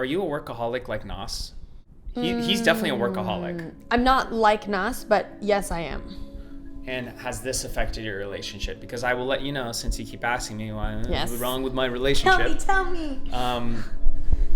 Are you a workaholic like Nas? He's definitely a workaholic. I'm not like Nas, but yes, I am. And has this affected your relationship? Because I will let you know, since you keep asking me what's wrong with my relationship. Tell me.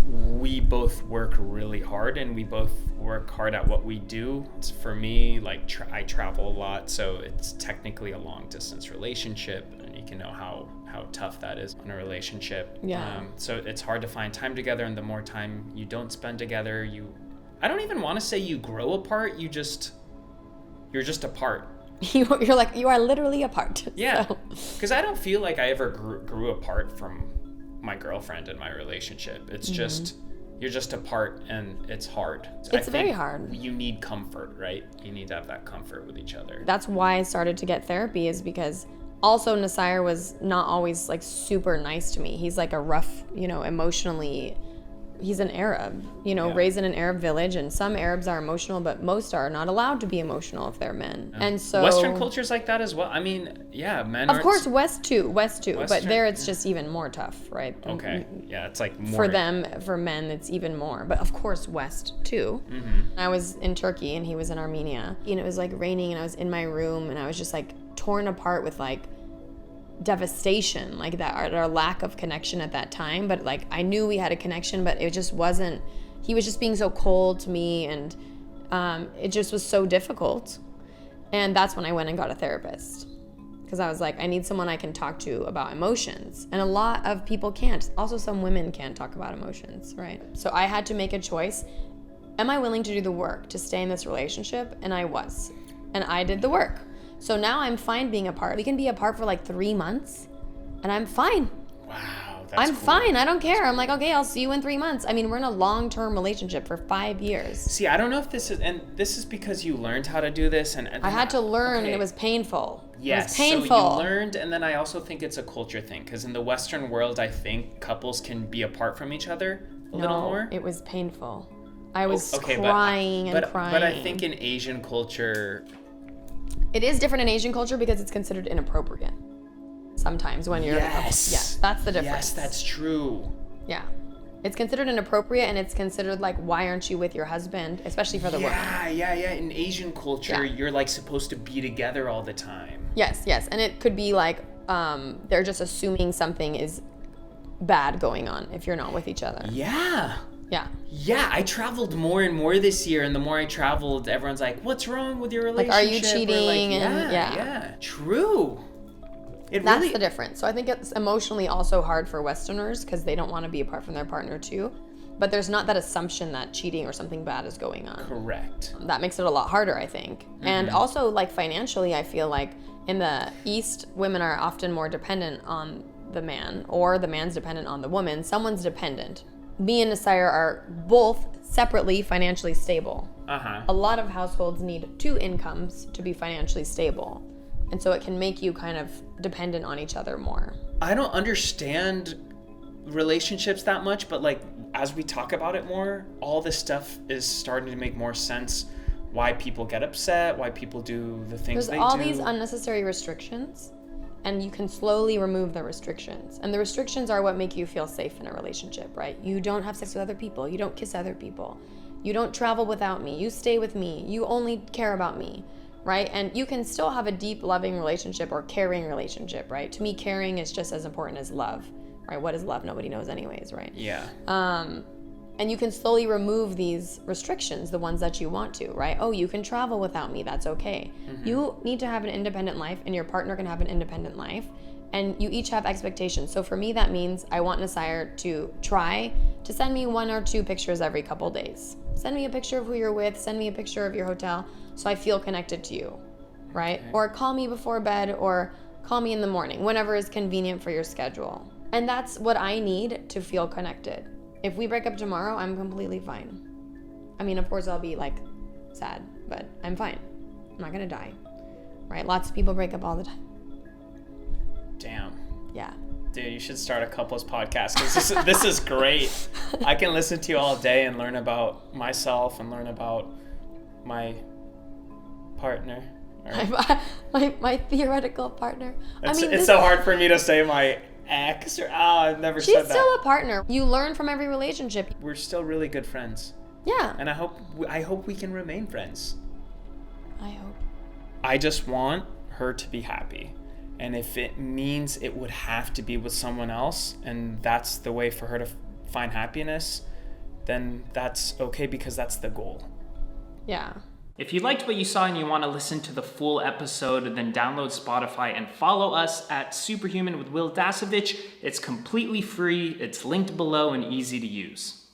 We both work really hard, and we both work hard at what we do. For me, like I travel a lot, so it's technically a long distance relationship, and you can know how tough that is in a relationship. Yeah. So it's hard to find time together, and the more time you don't spend together, I don't even want to say you grow apart. You're just apart. You're like, you are literally apart. Yeah, because I don't feel like I ever grew apart from my girlfriend in my relationship. It's just, you're just apart, and it's hard. It's very hard. You need comfort, right? You need to have that comfort with each other. That's why I started to get therapy, is because also Nasir was not always like super nice to me. He's like a rough, emotionally, he's an Arab, raised in an Arab village, and some Arabs are emotional, but most are not allowed to be emotional if they're men. Yeah. And so Western culture's like that as well. I mean, yeah, men of course, West too, but there it's just even more tough, right? Okay. Yeah, it's like more for them, for men it's even more, but of course West too. I was in Turkey and he was in Armenia, and it was like raining, and I was in my room, and I was just like torn apart with like devastation, like that, our lack of connection at that time. But like I knew we had a connection, but it just wasn't, he was just being so cold to me, and it just was so difficult. And that's when I went and got a therapist, because I was like, I need someone I can talk to about emotions, and a lot of people can't. Also, some women can't talk about emotions, right? So I had to make a choice. Am I willing to do the work to stay in this relationship? And I was, and I did the work. So now I'm fine being apart. We can be apart for like 3 months, and I'm fine. Wow, that's I'm cool. fine. I don't care. I'm like, okay, I'll see you in 3 months. I mean, we're in a long-term relationship for 5 years. See, I don't know if this is because you learned how to do this, and I had to learn, and it was painful. Yes, it was painful. So you learned, and then I also think it's a culture thing, because in the Western world, I think couples can be apart from each other a little more. It was painful. I was crying and crying. But I think in Asian culture, it is different in Asian culture because it's considered inappropriate sometimes when you're yes, that's the difference. Yes, that's true. Yeah, it's considered inappropriate, and it's considered like, why aren't you with your husband, especially for the women. Yeah. In Asian culture, you're like supposed to be together all the time. Yes, and it could be like they're just assuming something is bad going on if you're not with each other. Yeah, I traveled more and more this year, and the more I traveled, everyone's like, what's wrong with your relationship? Like, are you cheating? Yeah, true. That's the difference. So I think it's emotionally also hard for Westerners, because they don't want to be apart from their partner too. But there's not that assumption that cheating or something bad is going on. Correct. That makes it a lot harder, I think. And also, like, financially, I feel like in the East, women are often more dependent on the man, or the man's dependent on the woman. Someone's dependent. Me and Nasir are both separately financially stable. A lot of households need 2 incomes to be financially stable. And so it can make you kind of dependent on each other more. I don't understand relationships that much, but like, as we talk about it more, all this stuff is starting to make more sense. Why people get upset, why people do the things they do. There's all these unnecessary restrictions, and you can slowly remove the restrictions. And the restrictions are what make you feel safe in a relationship, right? You don't have sex with other people. You don't kiss other people. You don't travel without me. You stay with me. You only care about me, right? And you can still have a deep, loving relationship or caring relationship, right? To me, caring is just as important as love, right? What is love? Nobody knows anyways, right? Yeah. And you can slowly remove these restrictions, the ones that you want to, right? Oh, you can travel without me. That's okay. You need to have an independent life, and your partner can have an independent life, and you each have expectations. So for me, that means I want Nasir to try to send me 1 or 2 pictures every couple days. Send me a picture of who you're with. Send me a picture of your hotel, so I feel connected to you, right? Okay. Or call me before bed, or call me in the morning, whenever is convenient for your schedule. And that's what I need to feel connected. If we break up tomorrow, I'm completely fine. I mean, of course, I'll be like sad, but I'm fine. I'm not gonna die, right? Lots of people break up all the time. Damn. Yeah. Dude, you should start a couples podcast, because this is great. I can listen to you all day and learn about myself and learn about my partner. My theoretical partner. It's so hard for me to say my ex or I've never She's said that. still a partner. You learn from every relationship. We're still really good friends. Yeah. And I hope we can remain friends. I hope. I just want her to be happy. And if it means it would have to be with someone else, and that's the way for her to find happiness, then that's okay, because that's the goal. Yeah. If you liked what you saw and you want to listen to the full episode, then download Spotify and follow us at SuperHuman with Will Dasovich. It's completely free, it's linked below and easy to use.